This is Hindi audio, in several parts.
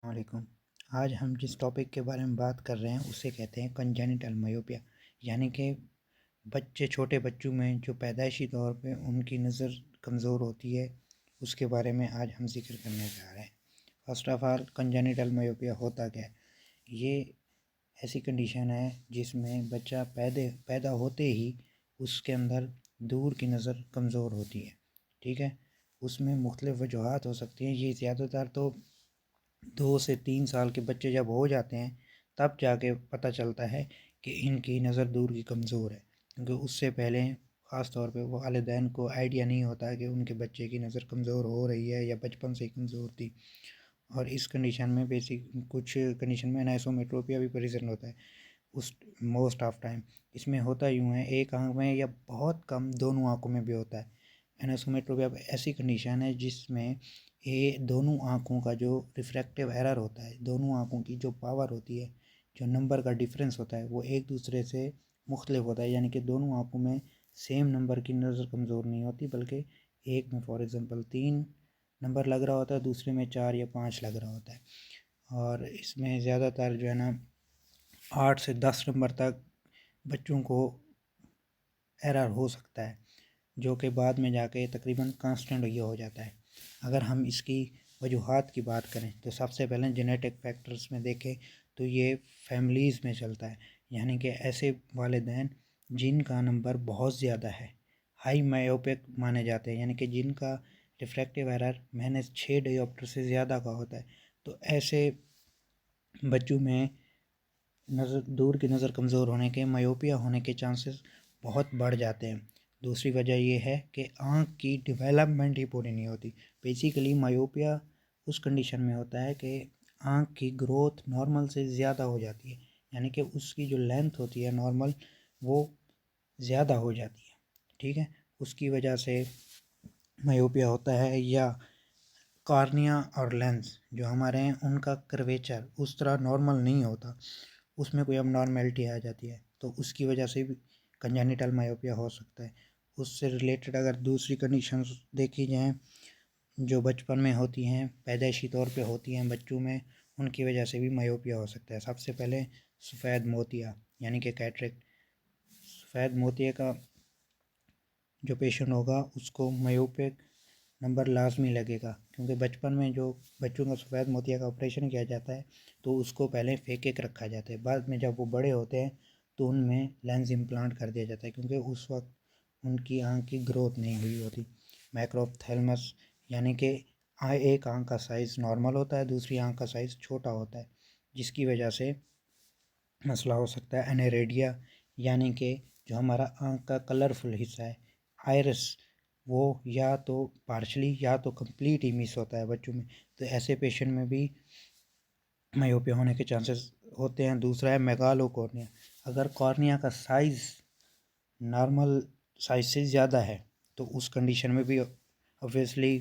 वालेकुम। आज हम जिस टॉपिक के बारे में बात कर रहे हैं उसे कहते हैं कंजेनिटल मायोपिया, यानी कि बच्चे छोटे बच्चों में जो पैदाइशी तौर पे उनकी नज़र कमज़ोर होती है, उसके बारे में आज हम जिक्र करने जा रहे हैं। First of all, congenital myopia होता क्या है? ये ऐसी कंडीशन है जिसमें बच्चा पैदा होते ही उसके अंदर दूर की नज़र कमज़ोर होती है। ठीक है, उसमें मुख्तलिफ़ वजूहात हो सकती हैं। ये ज़्यादातर तो 2 से 3 साल के बच्चे जब हो जाते हैं तब जाके पता चलता है कि इनकी नज़र दूर की कमज़ोर है, क्योंकि उससे पहले ख़ास तौर पे वालिदैन को आइडिया नहीं होता है कि उनके बच्चे की नज़र कमज़ोर हो रही है या बचपन से ही कमज़ोर थी। और इस कंडीशन में बेसिक कुछ कंडीशन में एनिसोमेट्रोपिया भी प्रेजेंट होता है उस मोस्ट ऑफ टाइम। इसमें होता यूँ है, एक आँख में या बहुत कम दोनों आँखों में भी होता है। एनिसोमेट्रोपिया ऐसी कंडीशन है जिसमें ये दोनों आँखों का जो रिफ्रैक्टिव एरर होता है, दोनों आँखों की जो पावर होती है, जो नंबर का डिफरेंस होता है, वो एक दूसरे से मुख्तलिफ होता है। यानी कि दोनों आँखों में सेम नंबर की नज़र कमज़ोर नहीं होती, बल्कि एक में फॉर एग्ज़ाम्पल 3 नंबर लग रहा होता है, दूसरे में 4 या 5 लग रहा होता है। और इसमें ज़्यादातर जो है ना 8 से 10 नंबर तक बच्चों को एरर हो सकता है, जो कि बाद में जाके तकरीबन कांस्टेंट ये हो जाता है। अगर हम इसकी वजूहात की बात करें तो सबसे पहले जेनेटिक फैक्टर्स में देखें तो ये फैमिलीज़ में चलता है, यानी कि ऐसे वालिदैन जिनका नंबर बहुत ज़्यादा है, हाई मायोपिक माने जाते हैं, यानी कि जिनका रिफ्रैक्टिव एरर -6 डायोप्टर से ज़्यादा का होता है। तो ऐसे बच्चों में नज़र दूर की नज़र कमज़ोर होने के, मायोपिया होने के चांसेस बहुत बढ़ जाते हैं। दूसरी वजह ये है कि आँख की डेवलपमेंट ही पूरी नहीं होती। बेसिकली मायोपिया उस कंडीशन में होता है कि आँख की ग्रोथ नॉर्मल से ज़्यादा हो जाती है, यानी कि उसकी जो लेंथ होती है नॉर्मल, वो ज़्यादा हो जाती है। ठीक है, उसकी वजह से मायोपिया होता है। या कॉर्निया और लेंस जो हमारे हैं उनका कर्वेचर उस तरह नॉर्मल नहीं होता, उसमें कोई अबनॉर्मेलिटी आ जाती है, तो उसकी वजह से भी कंजेनिटल मायोपिया हो सकता है। उससे रिलेटेड अगर दूसरी कंडीशंस देखी जाएँ जो बचपन में होती हैं, पैदाइशी तौर पे होती हैं बच्चों में, उनकी वजह से भी मायोपिया हो सकता है। सबसे पहले सफ़ेद मोतिया यानी कि कैटरेक्ट। सफ़ेद मोतिया का जो पेशेंट होगा उसको मायोपिक नंबर लाजमी लगेगा, क्योंकि बचपन में जो बच्चों का सफ़ेद मोतिया का ऑपरेशन किया जाता है तो उसको पहले फेंक रखा जाता है। बाद में जब वो बड़े होते हैं तो उनमें लेंस इम्प्लांट कर दिया जाता है, क्योंकि उस वक्त उनकी आँख की ग्रोथ नहीं हुई होती। मैक्रोऑप्थेल्मस यानी कि एक आँख का साइज़ नॉर्मल होता है, दूसरी आँख का साइज़ छोटा होता है, जिसकी वजह से मसला हो सकता है। एनेरेडिया यानी कि जो हमारा आँख का कलरफुल हिस्सा है, आइरिस, वो या तो पार्शली या तो कंप्लीट ही मिस होता है बच्चों में। तो ऐसे पेशेंट में भी मायोपिया होने के चांसेस होते हैं। दूसरा है मेगालोकॉर्निया। अगर कॉर्निया का साइज़ नॉर्मल साइज से ज़्यादा है तो उस कंडीशन में भी ऑब्वियसली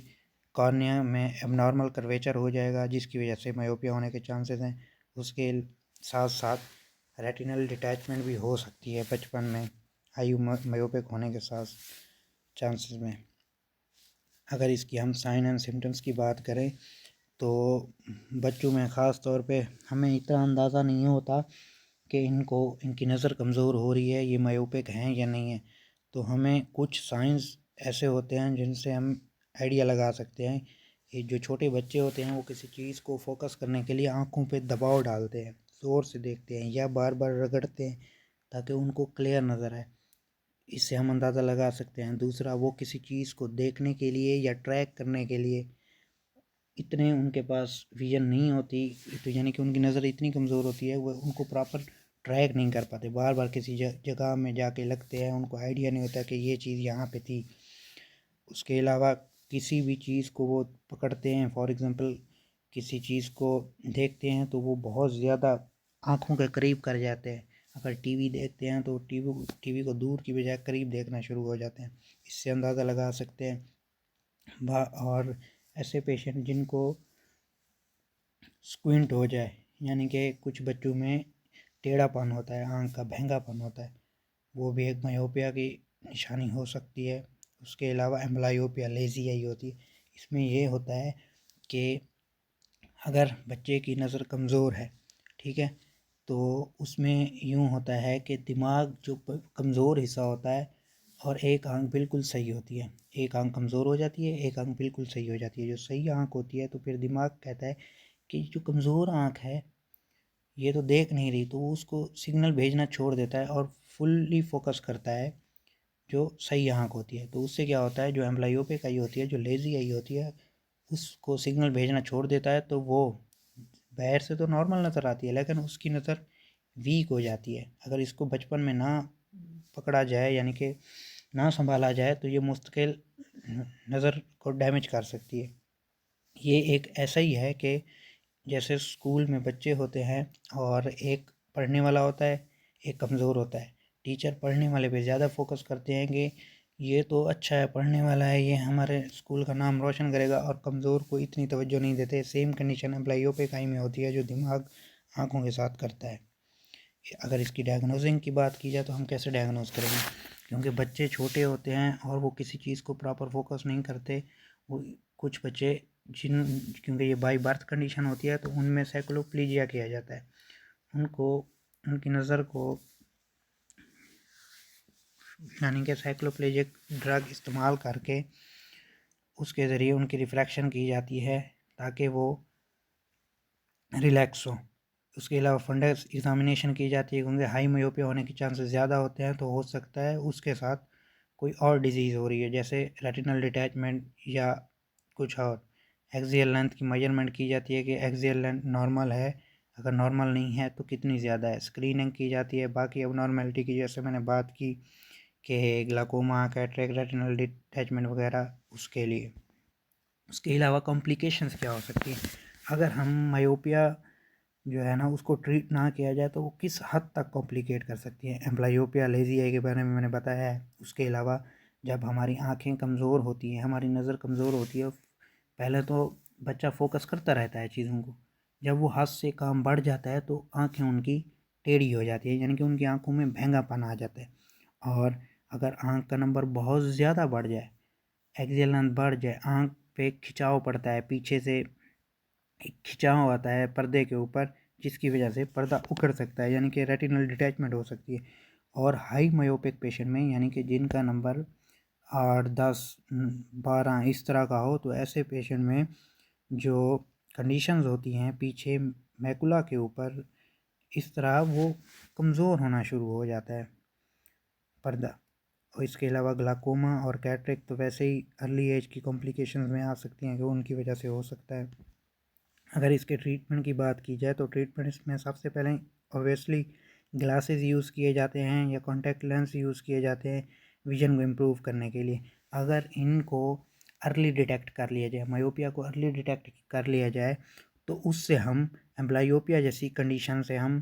कॉर्निया में एबनॉर्मल कर्वेचर हो जाएगा, जिसकी वजह से मायोपिया होने के चांसेस हैं। उसके साथ साथ रेटिनल डिटैचमेंट भी हो सकती है बचपन में आयु मायोपिक होने के साथ चांसेस में। अगर इसकी हम साइन एंड सिम्टम्स की बात करें तो बच्चों में ख़ास तौर पे हमें इतना अंदाज़ा नहीं होता कि इनकी नज़र कमज़ोर हो रही है, ये मायोपिक हैं या नहीं है। तो हमें कुछ साइंस ऐसे होते हैं जिनसे हम आइडिया लगा सकते हैं। ये जो छोटे बच्चे होते हैं वो किसी चीज़ को फोकस करने के लिए आँखों पे दबाव डालते हैं, ज़ोर से देखते हैं या बार बार रगड़ते हैं ताकि उनको क्लियर नज़र आए। इससे हम अंदाज़ा लगा सकते हैं। दूसरा, वो किसी चीज़ को देखने के लिए या ट्रैक करने के लिए इतने उनके पास विजन नहीं होती, तो यानी कि उनकी नज़र इतनी कमज़ोर होती है, वो उनको प्रॉपर ट्रैक नहीं कर पाते, बार बार किसी जगह में जाके लगते हैं, उनको आइडिया नहीं होता कि ये चीज़ यहाँ पे थी। उसके अलावा किसी भी चीज़ को वो पकड़ते हैं, फॉर एग्ज़ाम्पल किसी चीज़ को देखते हैं तो वो बहुत ज़्यादा आँखों के करीब कर जाते हैं। अगर टीवी देखते हैं तो टीवी को दूर की बजाय करीब देखना शुरू हो जाते हैं। इससे अंदाज़ा लगा सकते हैं। और ऐसे पेशेंट जिनको स्क्विंट हो जाए, यानी कि कुछ बच्चों में टेढ़ापन होता है, आँख का भेंगापन होता है, वो भी एक मायोपिया की निशानी हो सकती है। उसके अलावा एम्बलायोपिया लेज़ी आई होती है। इसमें ये होता है कि अगर बच्चे की नज़र कमज़ोर है, ठीक है, तो उसमें यूँ होता है कि दिमाग जो कमज़ोर हिस्सा होता है और एक आँख बिल्कुल सही होती है, एक आँख कमज़ोर हो जाती है, एक आँख बिल्कुल सही हो जाती है। जो सही आँख होती है तो फिर दिमाग कहता है कि जो कमज़ोर आँख है ये तो देख नहीं रही, तो वो उसको सिग्नल भेजना छोड़ देता है और फुल्ली फोकस करता है जो सही आँख होती है। तो उससे क्या होता है, जो एम्ब्लायोपिक आई होती है, जो लेज़ी आई होती है, उसको सिग्नल भेजना छोड़ देता है, तो वो बाहर से तो नॉर्मल नज़र आती है लेकिन उसकी नज़र वीक हो जाती है। अगर इसको बचपन में ना पकड़ा जाए यानी कि ना संभाला जाए तो ये मुस्तकिल नज़र को डैमेज कर सकती है। ये एक ऐसा ही है कि जैसे स्कूल में बच्चे होते हैं और एक पढ़ने वाला होता है, एक कमज़ोर होता है। टीचर पढ़ने वाले पे ज़्यादा फोकस करते हैं कि ये तो अच्छा है, पढ़ने वाला है, ये हमारे स्कूल का नाम रोशन करेगा, और कमज़ोर को इतनी तवज्जो नहीं देते। सेम कंडीशन एम्प्लॉइयों पे कायम में होती है जो दिमाग आँखों के साथ करता है। अगर इसकी डायग्नोजिंग की बात की जाए तो हम कैसे डायग्नोज करेंगे, क्योंकि बच्चे छोटे होते हैं और वो किसी चीज़ को प्रॉपर फोकस नहीं करते। वो कुछ बच्चे जिन क्योंकि ये बाई बर्थ कंडीशन होती है तो उनमें साइक्लोप्लीजिया किया जाता है। उनको उनकी नज़र को यानी कि साइक्लोप्लेजिक ड्रग इस्तेमाल करके उसके ज़रिए उनकी रिफ्रैक्शन की जाती है ताकि वो रिलैक्स हो। उसके अलावा फंडस एग्जामिनेशन की जाती है क्योंकि हाई मायोपिया होने के चांसेस ज़्यादा होते हैं, तो हो सकता है उसके साथ कोई और डिजीज़ हो रही है जैसे रेटिनल डिटैचमेंट या कुछ और। एक्सियल लेंथ की मेजरमेंट की जाती है कि एक्सियल लेंथ नॉर्मल है, अगर नॉर्मल नहीं है तो कितनी ज़्यादा है। स्क्रीनिंग की जाती है बाकी अब नॉर्मेलिटी की, जैसे मैंने बात की कि ग्लाकोमा, कैटरेक्ट, रेटिनल डिटैचमेंट वगैरह उसके लिए। उसके अलावा कॉम्प्लिकेशंस क्या हो सकती हैं अगर हम मायोपिया जो है ना उसको ट्रीट ना किया जाए, तो वो किस हद तक कॉम्प्लिकेट कर सकती है। एम्ब्लायोपिया लेज़ी आई के बारे में मैंने बताया है। उसके अलावा जब हमारी आँखें कमज़ोर होती हैं, हमारी नज़र कमज़ोर होती है, पहले तो बच्चा फोकस करता रहता है चीज़ों को, जब वो हाथ से काम बढ़ जाता है तो आँखें उनकी टेढ़ी हो जाती है, यानी कि उनकी आँखों में भेंगापन आ जाता है। और अगर आँख का नंबर बहुत ज़्यादा बढ़ जाए, एक्सियल लेंथ बढ़ जाए, आँख पे खिंचाव पड़ता है, पीछे से एक खिंचाव आता है पर्दे के ऊपर जिसकी वजह से पर्दा उखड़ सकता है, यानी कि रेटिनल डिटैचमेंट हो सकती है। और हाई मायोपिक पेशेंट में यानी कि जिनका नंबर 8, 10, 12 इस तरह का हो, तो ऐसे पेशेंट में जो कंडीशंस होती हैं पीछे मैकुला के ऊपर, इस तरह वो कमज़ोर होना शुरू हो जाता है पर्दा। और इसके अलावा ग्लाकोमा और कैटरेक्ट तो वैसे ही अर्ली एज की कॉम्प्लिकेशंस में आ सकती हैं कि उनकी वजह से हो सकता है। अगर इसके ट्रीटमेंट की बात की जाए तो ट्रीटमेंट इसमें सबसे पहले ऑब्वियसली ग्लासेस यूज़ किए जाते हैं या कॉन्टैक्ट लेंस यूज़ किए जाते हैं विज़न को इम्प्रूव करने के लिए। अगर इनको अर्ली डिटेक्ट कर लिया जाए, मायोपिया को अर्ली डिटेक्ट कर लिया जाए, तो उससे हम एम्ब्लायोपिया जैसी कंडीशन से हम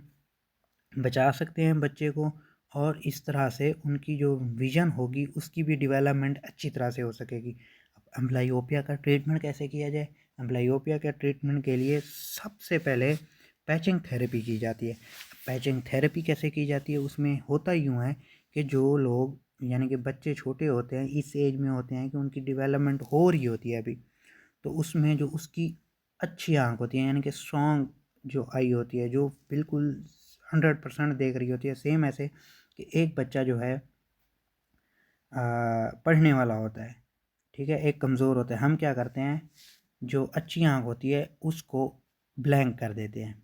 बचा सकते हैं बच्चे को, और इस तरह से उनकी जो विज़न होगी उसकी भी डेवलपमेंट अच्छी तरह से हो सकेगी। अब एम्ब्लायोपिया का ट्रीटमेंट कैसे किया जाए? एम्ब्लायोपिया के ट्रीटमेंट के लिए सबसे पहले पैचिंग थेरेपी की जाती है। पैचिंग थेरेपी कैसे की जाती है? उसमें होता यूँ है कि जो लोग यानी कि बच्चे छोटे होते हैं, इस एज में होते हैं कि उनकी डेवलपमेंट हो रही होती है अभी, तो उसमें जो उसकी अच्छी आँख होती है यानी कि स्ट्रॉन्ग जो आई होती है, जो बिल्कुल 100% देख रही होती है, सेम ऐसे कि एक बच्चा जो है पढ़ने वाला होता है, ठीक है, एक कमज़ोर होता है। हम क्या करते हैं, जो अच्छी आँख होती है उसको ब्लैंक कर देते हैं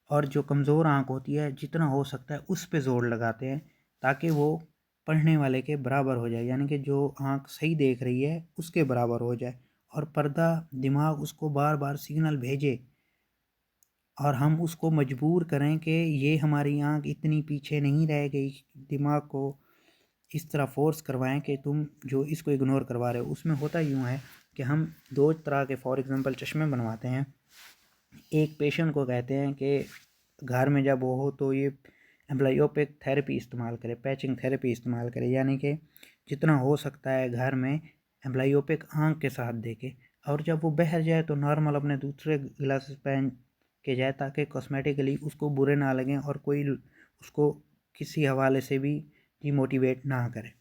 और जो कमज़ोर आँख होती है जितना हो सकता है उस पे ज़ोर लगाते हैं ताकि वो पढ़ने वाले के बराबर हो जाए, यानी कि जो आँख सही देख रही है उसके बराबर हो जाए, और पर्दा दिमाग उसको बार बार सिग्नल भेजे और हम उसको मजबूर करें कि ये हमारी आँख इतनी पीछे नहीं रह गई। दिमाग को इस तरह फोर्स करवाएं कि तुम जो इसको इग्नोर करवा रहे हो। उसमें होता यूँ है कि हम दो तरह के फॉर एग्ज़ाम्पल चश्मे बनवाते हैं। एक पेशेंट को कहते हैं कि घर में जब वो हो तो ये एम्ब्लायोपिक थेरेपी इस्तेमाल करे, पैचिंग थेरेपी इस्तेमाल करे, यानी कि जितना हो सकता है घर में एम्ब्लायोपिक आँख के साथ देखे, और जब वो बहर जाए तो नॉर्मल अपने दूसरे ग्लासेस पहन के जाए ताकि कॉस्मेटिकली उसको बुरे ना लगें और कोई उसको किसी हवाले से भी डिमोटिवेट ना करे।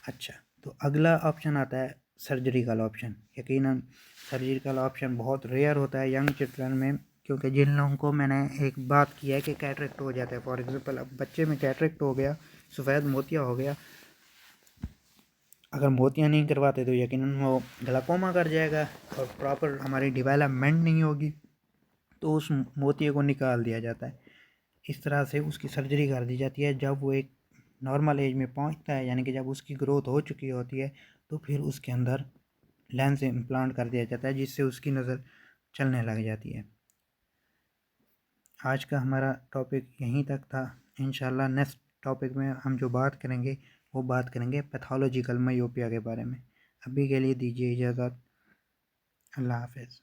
अच्छा, तो अगला ऑप्शन आता है सर्जरिकल ऑप्शन। यकीनन सर्जरिकल ऑप्शन बहुत रेयर होता है यंग चिल्ड्रन में, क्योंकि जिन लोगों को मैंने एक बात की है कि कैटरेक्ट हो जाता है, फॉर एग्जांपल अब बच्चे में कैटरेक्ट हो गया, सफ़ेद मोतिया हो गया, अगर मोतियाँ नहीं करवाते तो यकीनन वो ग्लाकोमा कर जाएगा और प्रॉपर हमारी डेवलपमेंट नहीं होगी, तो उस मोतिये को निकाल दिया जाता है। इस तरह से उसकी सर्जरी कर दी जाती है। जब वो एक नॉर्मल एज में पहुंचता है, यानी कि जब उसकी ग्रोथ हो चुकी होती है, तो फिर उसके अंदर लेंस इम्प्लांट कर दिया जाता है, जिससे उसकी नज़र चलने लग जाती है। आज का हमारा टॉपिक यहीं तक था। इंशाल्लाह नेक्स्ट टॉपिक में हम जो बात करेंगे वो बात करेंगे पैथोलॉजिकल मायोपिया के बारे में। अभी के लिए दीजिए इजाज़त। अल्लाह हाफ़िज़।